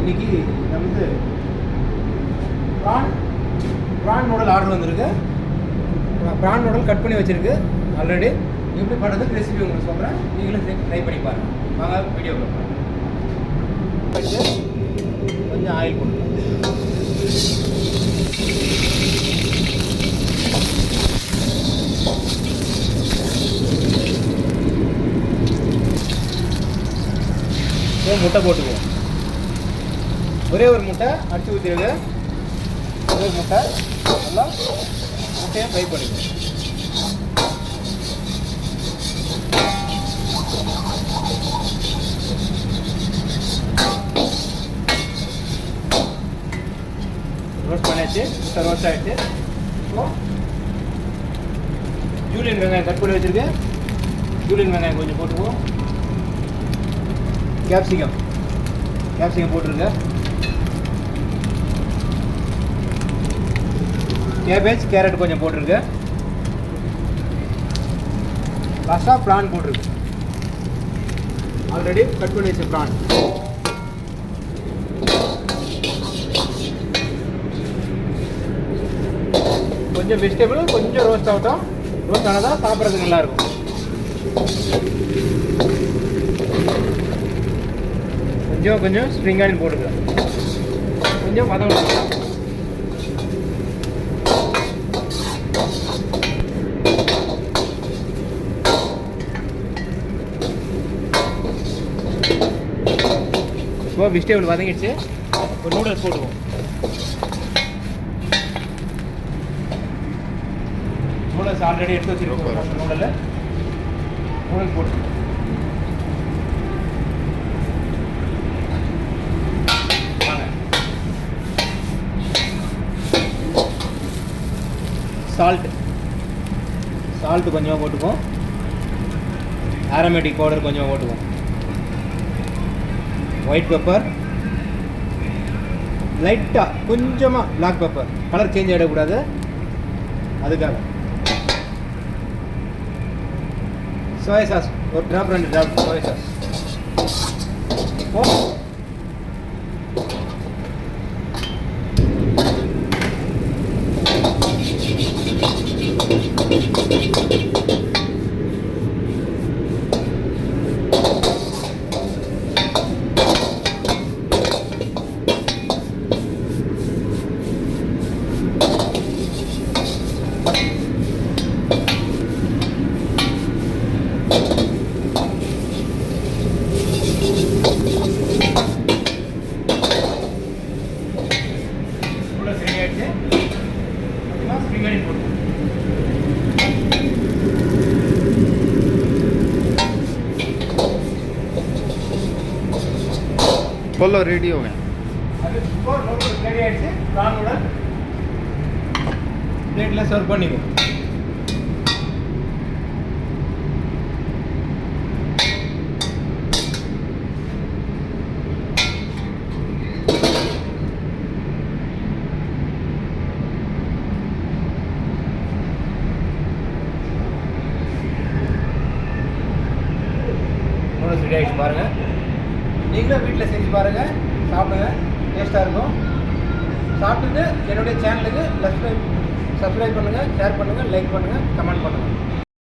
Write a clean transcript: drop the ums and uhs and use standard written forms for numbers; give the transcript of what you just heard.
இன்றைக்கி வந்து PRAN noodle order வந்திருக்கு. ப்ரான் நூடல் கட் பண்ணி வச்சுருக்கு ஆல்ரெடி. எப்படி பண்ணுறதுக்கு ரெசிபி உங்களுக்கு சொல்கிறேன், நீங்களும் ட்ரை பண்ணி பாருங்கள். வாங்க வீடியோ பார்க்கலாம். கொஞ்சம் ஆயில் போடுங்க. முட்டை போட்டுக்குவோம். ஒரே ஒரு முட்டை அடிச்சு ஊற்றிடுங்க. ஒரே முட்டை நல்லா முட்டையை ஃப்ரை பண்ணிக்குவோம். ரோஸ்ட் பண்ணியாச்சு, முட்டை ரோஸ்ட் ஆகிடுச்சு. ஜூலியன் வெங்காயம் கட் பண்ணி வச்சுருக்கேன். ஜூலியன் வெங்காயம் கொஞ்சம் போட்டுக்குவோம். கேப்சிகம் போட்டுருங்க. கேபேஜ் கேரட் கொஞ்சம் போட்டுருங்க. லாஸ்ட்டாக ப்ரான் போட்டுருக்கு. ஆல்ரெடி கட் பண்ணி வச்ச ப்ரான். கொஞ்சம் வெஜிடபிள் கொஞ்சம் ரோஸ்ட் ஆகட்டும். ரோஸ்ட் ஆனால் தான் சாப்பிட்றதுக்கு நல்லாயிருக்கும். கொஞ்சம் ஸ்ப்ரிங் ஆனியன் போட்டுக்கலாம். கொஞ்சம் வதங்கணும். இப்போ வெஜிடபிள் வதங்கிடுச்சு. ஒரு நூடுல்ஸ் போட்டுவோம். நூடுல்ஸ் ஆல்ரெடி எடுத்து வச்சுருக்கோம். நூடுல்ஸ் போட்டு சால்ட்டு கொஞ்சமாக போட்டுப்போம். ஆரோமேட்டிக் பவுடர் கொஞ்சமாக போட்டுப்போம். ஒயிட் பெப்பர் லைட்டாக கொஞ்சமாக பிளாக் பெப்பர், கலர் சேஞ்ச் ஆகிடக்கூடாது அதுக்காக. சோயா சாஸ் ஒரு ட்ராப் 2 ட்ராப் சோயா சாஸ். बोलो रेडी हो गए. रेडी ஆயிடுச்சு. ப்ரான் நூடல் பிளேட்ல சர்வ் பண்ணிக்கோ. நூடல்ஸ் ரெடி ஆகிடுச்சு பாருங்கள். நீங்களும் வீட்டில் செஞ்சு பாருங்கள், சாப்பிடுங்க, டேஸ்ட்டாக இருக்கும். சாப்பிட்டுட்டு என்னுடைய சேனலுக்கு சப்ஸ்கிரைப் பண்ணுங்கள், ஷேர் பண்ணுங்கள், லைக் பண்ணுங்கள், கமெண்ட் பண்ணுங்கள்.